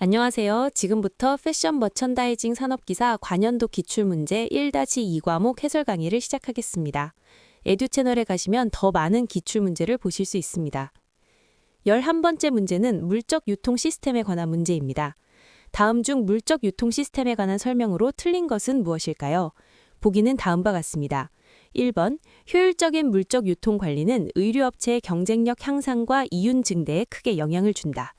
안녕하세요. 지금부터 패션 머천다이징 산업기사 관연도 기출문제 1-2 과목 해설 강의를 시작하겠습니다. 에듀 채널에 가시면 더 많은 기출문제를 보실 수 있습니다. 11번째 문제는 물적 유통 시스템에 관한 문제입니다. 다음 중 물적 유통 시스템에 관한 설명으로 틀린 것은 무엇일까요? 보기는 다음과 같습니다. 1번, 효율적인 물적 유통 관리는 의류업체의 경쟁력 향상과 이윤 증대에 크게 영향을 준다.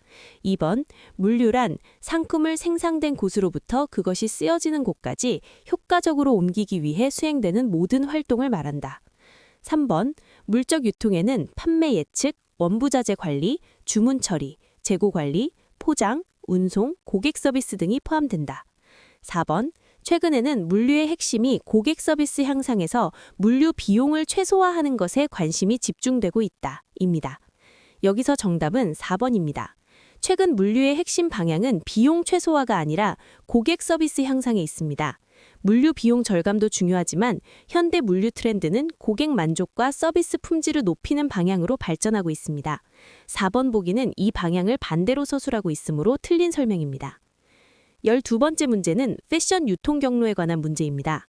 2번, 물류란 상품을 생산된 곳으로부터 그것이 쓰여지는 곳까지 효과적으로 옮기기 위해 수행되는 모든 활동을 말한다. 3번, 물적 유통에는 판매 예측, 원부자재 관리, 주문 처리, 재고 관리, 포장, 운송, 고객 서비스 등이 포함된다. 4번, 최근에는 물류의 핵심이 고객 서비스 향상에서 물류 비용을 최소화하는 것에 관심이 집중되고 있다. 입니다. 여기서 정답은 4번입니다. 최근 물류의 핵심 방향은 비용 최소화가 아니라 고객 서비스 향상에 있습니다. 물류 비용 절감도 중요하지만 현대 물류 트렌드는 고객 만족과 서비스 품질을 높이는 방향으로 발전하고 있습니다. 4번 보기는 이 방향을 반대로 서술하고 있으므로 틀린 설명입니다. 12번째 문제는 패션 유통 경로에 관한 문제입니다.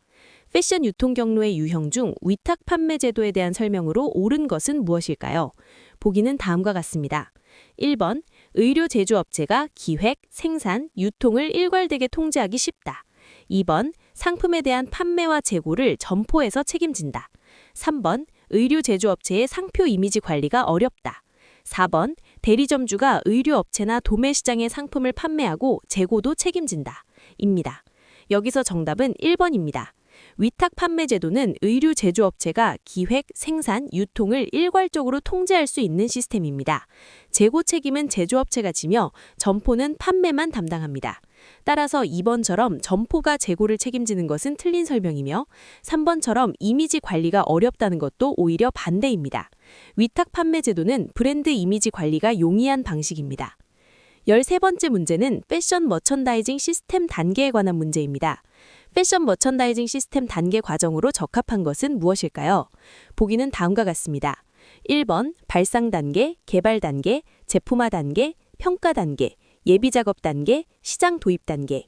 패션 유통 경로의 유형 중 위탁 판매 제도에 대한 설명으로 옳은 것은 무엇일까요? 보기는 다음과 같습니다. 1번, 의류 제조업체가 기획, 생산, 유통을 일괄되게 통제하기 쉽다. 2번, 상품에 대한 판매와 재고를 점포에서 책임진다. 3번, 의류 제조업체의 상표 이미지 관리가 어렵다. 4번, 대리점주가 의류업체나 도매시장의 상품을 판매하고 재고도 책임진다. 입니다. 여기서 정답은 1번입니다. 위탁 판매 제도는 의류 제조업체가 기획, 생산, 유통을 일괄적으로 통제할 수 있는 시스템입니다. 재고 책임은 제조업체가 지며 점포는 판매만 담당합니다. 따라서 2번처럼 점포가 재고를 책임지는 것은 틀린 설명이며 3번처럼 이미지 관리가 어렵다는 것도 오히려 반대입니다. 위탁 판매 제도는 브랜드 이미지 관리가 용이한 방식입니다. 13번째 문제는 패션 머천다이징 시스템 단계에 관한 문제입니다. 패션 머천다이징 시스템 단계 과정으로 적합한 것은 무엇일까요? 보기는 다음과 같습니다. 1번, 발상 단계, 개발 단계, 제품화 단계, 평가 단계, 예비 작업 단계, 시장 도입 단계.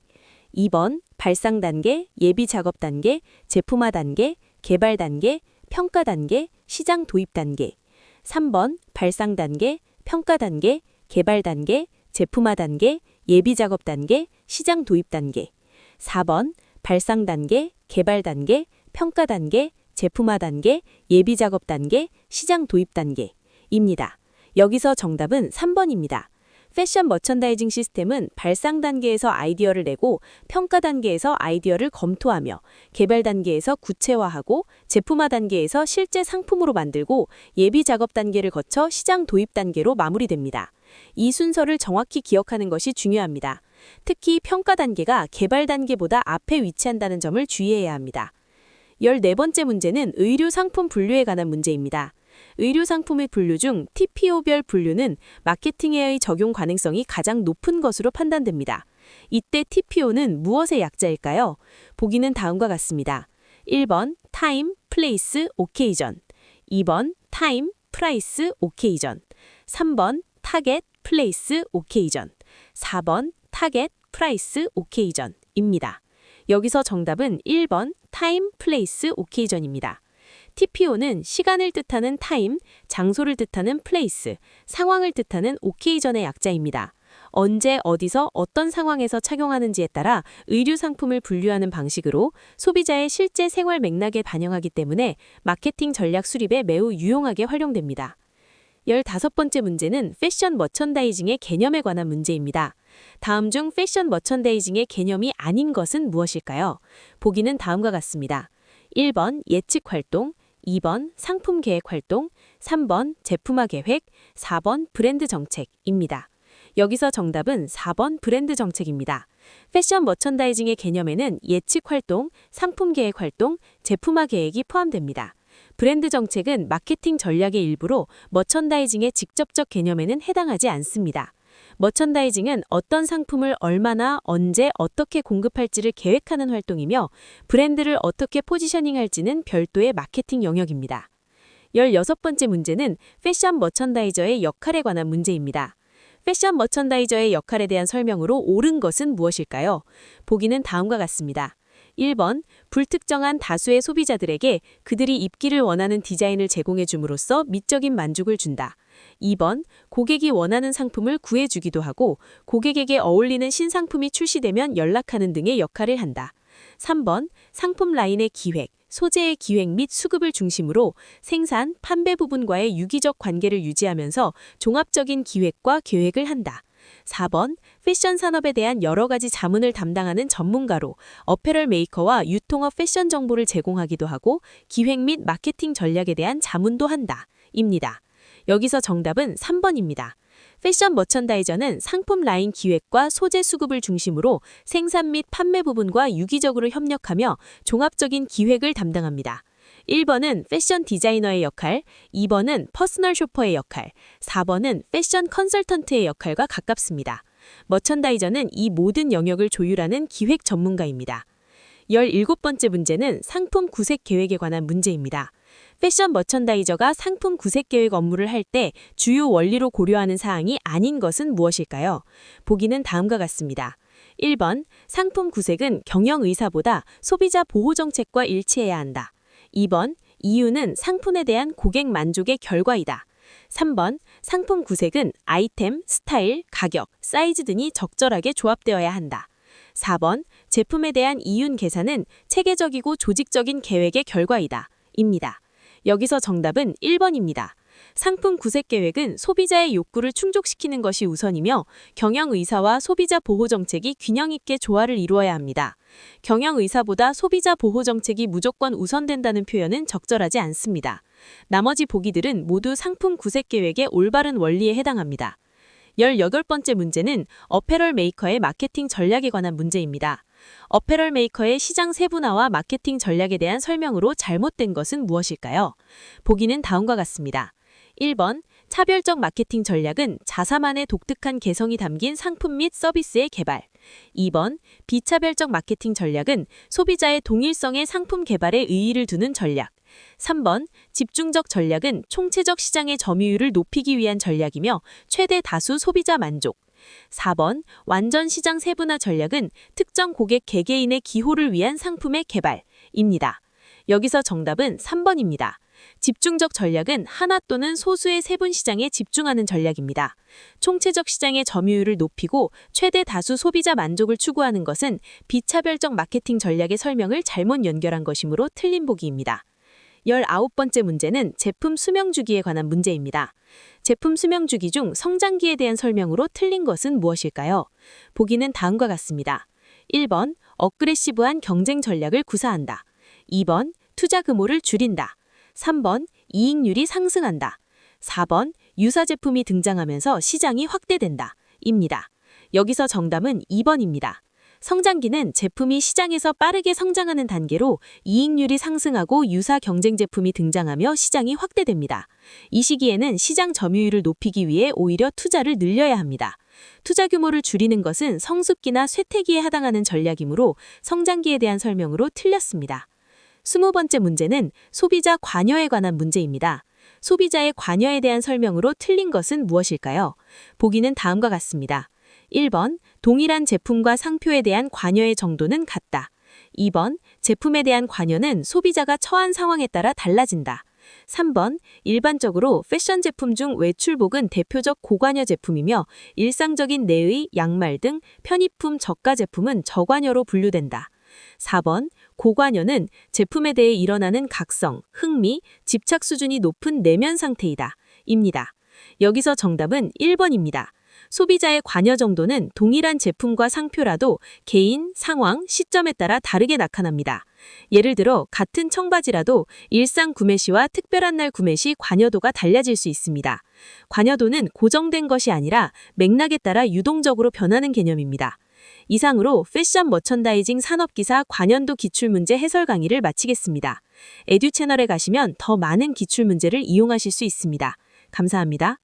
2번, 발상 단계, 예비 작업 단계, 제품화 단계, 개발 단계, 평가 단계, 시장 도입 단계. 3번, 발상 단계, 평가 단계, 개발 단계, 제품화 단계, 예비 작업 단계, 시장 도입 단계. 4번, 발상 단계, 개발 단계, 평가 단계, 제품화 단계, 예비 작업 단계, 시장 도입 단계입니다. 여기서 정답은 3번입니다. 패션 머천다이징 시스템은 발상 단계에서 아이디어를 내고 평가 단계에서 아이디어를 검토하며 개발 단계에서 구체화하고 제품화 단계에서 실제 상품으로 만들고 예비 작업 단계를 거쳐 시장 도입 단계로 마무리됩니다. 이 순서를 정확히 기억하는 것이 중요합니다. 특히 평가 단계가 개발 단계보다 앞에 위치한다는 점을 주의해야 합니다. 14번째 문제는 의류 상품 분류에 관한 문제입니다. 의류 상품의 분류 중 TPO별 분류는 마케팅에의 적용 가능성이 가장 높은 것으로 판단됩니다. 이때 TPO는 무엇의 약자일까요? 보기는 다음과 같습니다. 1번, 타임, 플레이스, 오케이전. 2번, 타임, 프라이스, 오케이전. 3번, 타겟, 플레이스, 오케이전. 4번, 타겟, 프라이스, 오케이전입니다. 여기서 정답은 1번, 타임, 플레이스, 오케이전입니다. TPO는 시간을 뜻하는 타임, 장소를 뜻하는 플레이스, 상황을 뜻하는 오케이전의 약자입니다. 언제, 어디서, 어떤 상황에서 착용하는지에 따라 의류 상품을 분류하는 방식으로 소비자의 실제 생활 맥락에 반영하기 때문에 마케팅 전략 수립에 매우 유용하게 활용됩니다. 15번째 문제는 패션 머천다이징의 개념에 관한 문제입니다. 다음 중 패션 머천다이징의 개념이 아닌 것은 무엇일까요? 보기는 다음과 같습니다. 1번 예측 활동, 2번 상품 계획 활동, 3번 제품화 계획, 4번 브랜드 정책입니다. 여기서 정답은 4번 브랜드 정책입니다. 패션 머천다이징의 개념에는 예측 활동, 상품 계획 활동, 제품화 계획이 포함됩니다. 브랜드 정책은 마케팅 전략의 일부로 머천다이징의 직접적 개념에는 해당하지 않습니다. 머천다이징은 어떤 상품을 얼마나, 언제, 어떻게 공급할지를 계획하는 활동이며 브랜드를 어떻게 포지셔닝할지는 별도의 마케팅 영역입니다. 16번째 문제는 패션 머천다이저의 역할에 관한 문제입니다. 패션 머천다이저의 역할에 대한 설명으로 옳은 것은 무엇일까요? 보기는 다음과 같습니다. 1번, 불특정한 다수의 소비자들에게 그들이 입기를 원하는 디자인을 제공해 줌으로써 미적인 만족을 준다. 2번, 고객이 원하는 상품을 구해주기도 하고 고객에게 어울리는 신상품이 출시되면 연락하는 등의 역할을 한다. 3번, 상품 라인의 기획, 소재의 기획 및 수급을 중심으로 생산, 판매 부분과의 유기적 관계를 유지하면서 종합적인 기획과 계획을 한다. 4번, 패션 산업에 대한 여러 가지 자문을 담당하는 전문가로 어페럴 메이커와 유통업 패션 정보를 제공하기도 하고 기획 및 마케팅 전략에 대한 자문도 한다. 입니다. 여기서 정답은 3번입니다. 패션 머천다이저는 상품 라인 기획과 소재 수급을 중심으로 생산 및 판매 부분과 유기적으로 협력하며 종합적인 기획을 담당합니다. 1번은 패션 디자이너의 역할, 2번은 퍼스널 쇼퍼의 역할, 4번은 패션 컨설턴트의 역할과 가깝습니다. 머천다이저는 이 모든 영역을 조율하는 기획 전문가입니다. 17번째 문제는 상품 구색 계획에 관한 문제입니다. 패션 머천다이저가 상품 구색 계획 업무를 할 때 주요 원리로 고려하는 사항이 아닌 것은 무엇일까요? 보기는 다음과 같습니다. 1번, 상품 구색은 경영 의사보다 소비자 보호 정책과 일치해야 한다. 2번, 이유는 상품에 대한 고객 만족의 결과이다. 3번, 상품 구색은 아이템, 스타일, 가격, 사이즈 등이 적절하게 조합되어야 한다. 4번, 제품에 대한 이윤 계산은 체계적이고 조직적인 계획의 결과이다. 입니다. 여기서 정답은 1번입니다. 상품 구색 계획은 소비자의 욕구를 충족시키는 것이 우선이며 경영 의사와 소비자 보호 정책이 균형 있게 조화를 이루어야 합니다. 경영 의사보다 소비자 보호 정책이 무조건 우선된다는 표현은 적절하지 않습니다. 나머지 보기들은 모두 상품 구색 계획의 올바른 원리에 해당합니다. 18번째 문제는 어페럴 메이커의 마케팅 전략에 관한 문제입니다. 어페럴 메이커의 시장 세분화와 마케팅 전략에 대한 설명으로 잘못된 것은 무엇일까요? 보기는 다음과 같습니다. 1번, 차별적 마케팅 전략은 자사만의 독특한 개성이 담긴 상품 및 서비스의 개발. 2번, 비차별적 마케팅 전략은 소비자의 동일성의 상품 개발에 의의를 두는 전략. 3번, 집중적 전략은 총체적 시장의 점유율을 높이기 위한 전략이며 최대 다수 소비자 만족. 4번, 완전 시장 세분화 전략은 특정 고객 개개인의 기호를 위한 상품의 개발입니다. 여기서 정답은 3번입니다. 집중적 전략은 하나 또는 소수의 세분 시장에 집중하는 전략입니다. 총체적 시장의 점유율을 높이고 최대 다수 소비자 만족을 추구하는 것은 비차별적 마케팅 전략의 설명을 잘못 연결한 것이므로 틀린 보기입니다. 19번째 문제는 제품 수명주기에 관한 문제입니다. 제품 수명주기 중 성장기에 대한 설명으로 틀린 것은 무엇일까요? 보기는 다음과 같습니다. 1번, 어그레시브한 경쟁 전략을 구사한다. 2번, 투자 규모를 줄인다. 3번, 이익률이 상승한다. 4번, 유사 제품이 등장하면서 시장이 확대된다. 입니다. 여기서 정답은 2번입니다. 성장기는 제품이 시장에서 빠르게 성장하는 단계로 이익률이 상승하고 유사 경쟁 제품이 등장하며 시장이 확대됩니다. 이 시기에는 시장 점유율을 높이기 위해 오히려 투자를 늘려야 합니다. 투자 규모를 줄이는 것은 성숙기나 쇠퇴기에 해당하는 전략이므로 성장기에 대한 설명으로 틀렸습니다. 20번째 문제는 소비자 관여에 관한 문제입니다. 소비자의 관여에 대한 설명으로 틀린 것은 무엇일까요? 보기는 다음과 같습니다. 1번, 동일한 제품과 상표에 대한 관여의 정도는 같다. 2번, 제품에 대한 관여는 소비자가 처한 상황에 따라 달라진다. 3번, 일반적으로 패션 제품 중 외출복은 대표적 고관여 제품이며 일상적인 내의, 양말 등 편의품 저가 제품은 저관여로 분류된다. 4번, 고관여는 제품에 대해 일어나는 각성, 흥미, 집착 수준이 높은 내면 상태이다. 입니다. 여기서 정답은 1번입니다. 소비자의 관여 정도는 동일한 제품과 상표라도 개인, 상황, 시점에 따라 다르게 나타납니다. 예를 들어 같은 청바지라도 일상 구매 시와 특별한 날 구매 시 관여도가 달라질 수 있습니다. 관여도는 고정된 것이 아니라 맥락에 따라 유동적으로 변하는 개념입니다. 이상으로 패션 머천다이징 산업기사 관연도 기출문제 해설 강의를 마치겠습니다. 에듀 채널에 가시면 더 많은 기출문제를 이용하실 수 있습니다. 감사합니다.